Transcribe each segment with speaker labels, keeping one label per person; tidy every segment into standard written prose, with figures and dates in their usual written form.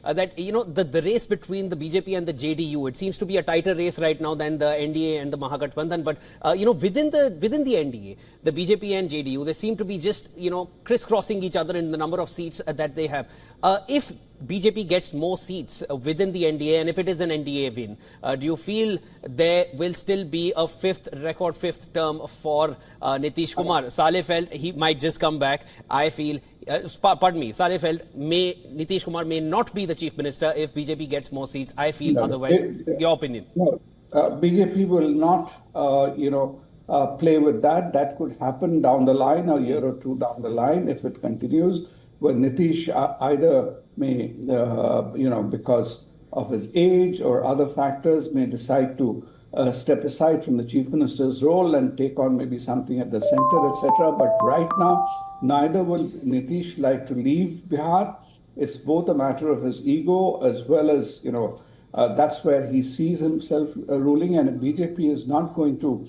Speaker 1: that, the race between the BJP and the JDU, it seems to be a tighter race right now than the NDA and the Mahagathbandhan. But, within the NDA, the BJP and JDU, they seem to be just, crisscrossing each other in the number of seats that they have. If BJP gets more seats within the NDA, and if it is an NDA win, do you feel there will still be a record fifth term for Nitish Kumar? Saleh felt he might just come back. I feel, Saleh felt Nitish Kumar may not be the chief minister if BJP gets more seats. I feel otherwise. Your opinion?
Speaker 2: No, BJP will not, play with that. That could happen down the line, a year or two down the line, if it continues. Well, Nitish either may, because of his age or other factors, may decide to step aside from the chief minister's role and take on maybe something at the center, etc. But right now, neither will Nitish like to leave Bihar. It's both a matter of his ego as well as, that's where he sees himself ruling. And if BJP is not going to,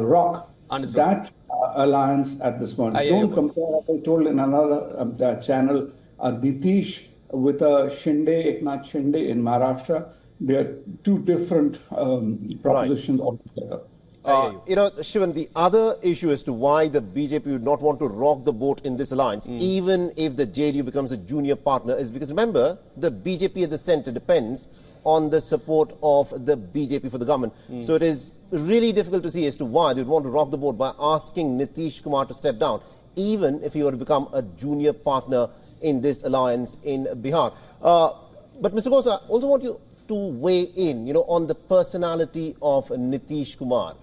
Speaker 2: rock that alliance at this moment. Don't compare, as I told in another channel, Nitish with Eknath Shinde in Maharashtra. They are two different propositions altogether.
Speaker 3: Shivan, the other issue as to why the BJP would not want to rock the boat in this alliance, even if the JDU becomes a junior partner, is because, remember, the BJP at the center depends on the support of the BJP for the government. So it is really difficult to see as to why they would want to rock the boat by asking Nitish Kumar to step down, even if he were to become a junior partner in this alliance in Bihar. But Mr. Ghosh, I also want you to weigh in, on the personality of Nitish Kumar.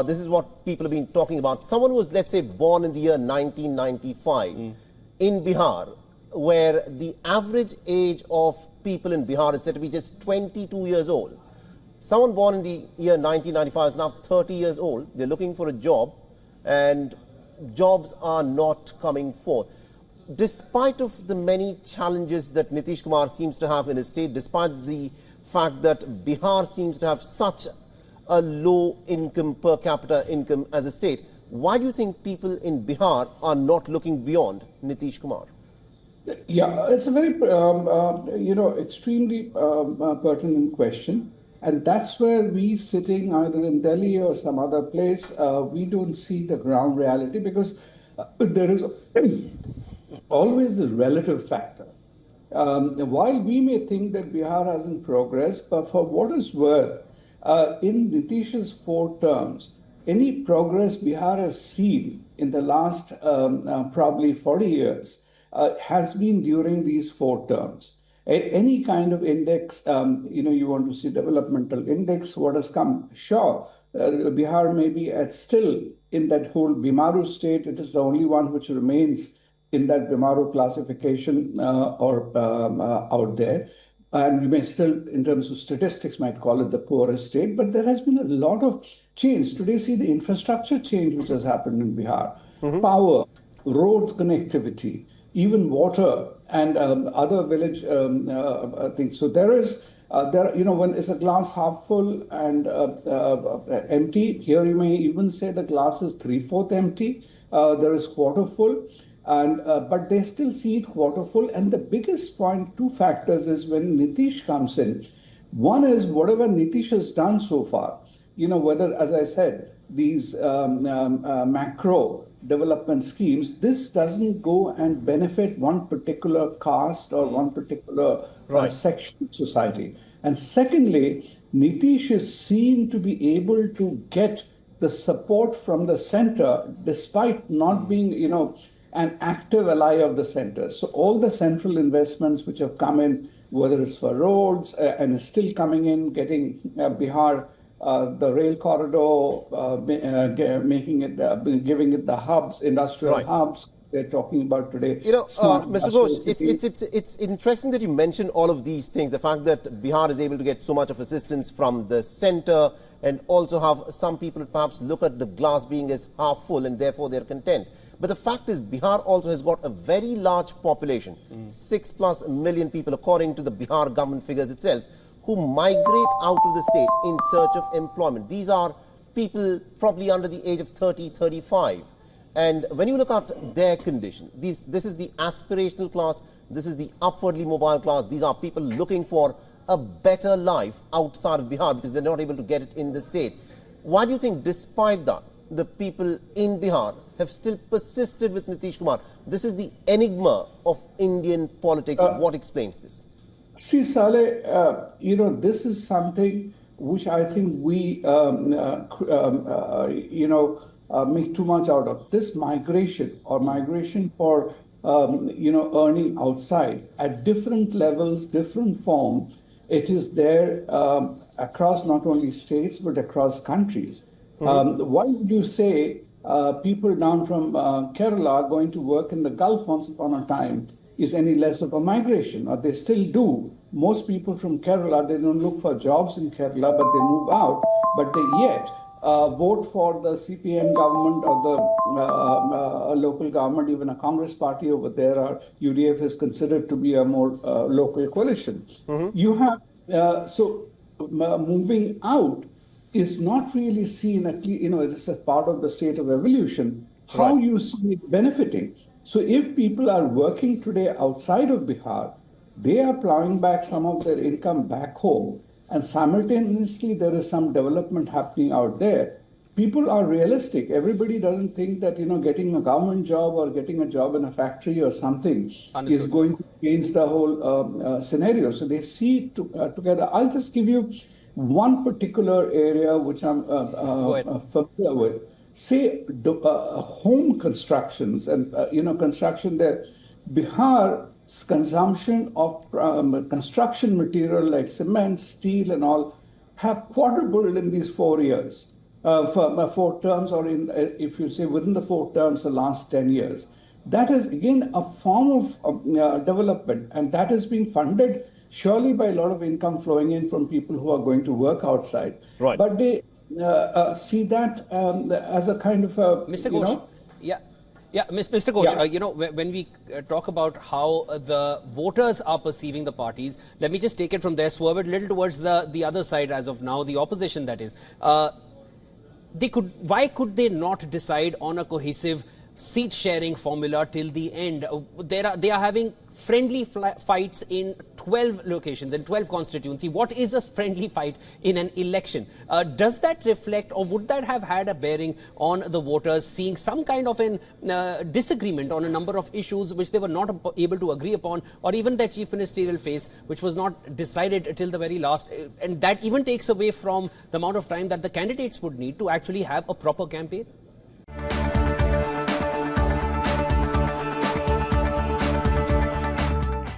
Speaker 3: This is what people have been talking about. Someone who was, let's say, born in the year 1995 in Bihar, where the average age of people in Bihar is said to be just 22 years old. Someone born in the year 1995 is now 30 years old. They're looking for a job, and jobs are not coming forth. Despite of the many challenges that Nitish Kumar seems to have in his state, despite the fact that Bihar seems to have such a low income, per capita income as a state, why do you think people in Bihar are not looking beyond Nitish Kumar?
Speaker 2: Yeah, it's a very, extremely pertinent question. And that's where we sitting either in Delhi or some other place, we don't see the ground reality, because there is always the relative factor. While we may think that Bihar hasn't progressed, but for what is worth, in Nitish's 4 terms, any progress Bihar has seen in the last probably 40 years has been during these 4 terms. Any kind of index, you want to see developmental index, what has come? Sure, Bihar may be still in that whole Bimaru state. It is the only one which remains in that Bimaru classification out there. And you may still, in terms of statistics, might call it the poorest state. But there has been a lot of change. Today, see the infrastructure change which has happened in Bihar. Power, roads connectivity, even water and other village things. So there is, when it's a glass half full and empty, here you may even say the glass is 3/4 empty. There is quarter full. And but they still see it quarter full. And the biggest point, 2 factors, is when Nitish comes in. One is whatever Nitish has done so far, whether, as I said, these macro development schemes, this doesn't go and benefit one particular caste or one particular section of society. And secondly, Nitish is seen to be able to get the support from the center despite not being, an active ally of the center. So all the central investments which have come in, whether it's for roads and is still coming in, getting Bihar, the rail corridor, making it, giving it the hubs, industrial hubs. They're talking about today.
Speaker 3: Mr. Ghosh, it's interesting that you mentioned all of these things. The fact that Bihar is able to get so much of assistance from the center, and also have some people perhaps look at the glass being as half full and therefore they're content. But the fact is, Bihar also has got a very large population, 6+ million people, according to the Bihar government figures itself, who migrate out of the state in search of employment. These are people probably under the age of 30, 35. And when you look at their condition, this is the aspirational class, this is the upwardly mobile class. These are people looking for a better life outside of Bihar because they're not able to get it in the state. Why do you think, despite that, the people in Bihar have still persisted with Nitish Kumar? This is the enigma of Indian politics. What explains this?
Speaker 2: See, Saleh, this is something which I think we, make too much out of. This migration for, earning outside at different levels, different form, it is there across not only states but across countries. Why would you say people down from Kerala going to work in the Gulf once upon a time is any less of a migration? Or they still do. Most people from Kerala, they don't look for jobs in Kerala, but they move out. But they yet vote for the CPM government or the local government, even a Congress party over there, or UDF is considered to be a more local coalition. You have, moving out is not really seen, it is a part of the state of evolution, how you see it benefiting. So if people are working today outside of Bihar, they are plowing back some of their income back home, and simultaneously there is some development happening out there. People are realistic. Everybody doesn't think that, getting a government job or getting a job in a factory or something is going to change the whole scenario. So they see it together. I'll just give you one particular area which I'm familiar with. Say the home constructions and, construction there. Bihar's consumption of construction material like cement, steel and all have quadrupled in these 4 years. For 4 terms, or if you say within the 4 terms, the last 10 years. That is, again, a form of development, and that is being funded surely by a lot of income flowing in from people who are going to work outside.
Speaker 3: Right.
Speaker 2: But they see that as a kind of a,
Speaker 1: Mr. Ghosh, Mr. Ghosh, when we talk about how the voters are perceiving the parties, let me just take it from there, swerve it a little towards the other side as of now, the opposition that is. Why could they not decide on a cohesive seat sharing formula till the end? They are having friendly fights in 12 locations, in 12 constituencies. What is a friendly fight in an election? Does that reflect, or would that have had a bearing on the voters seeing some kind of an disagreement on a number of issues which they were not able to agree upon, or even their chief ministerial phase, which was not decided till the very last? And that even takes away from the amount of time that the candidates would need to actually have a proper campaign.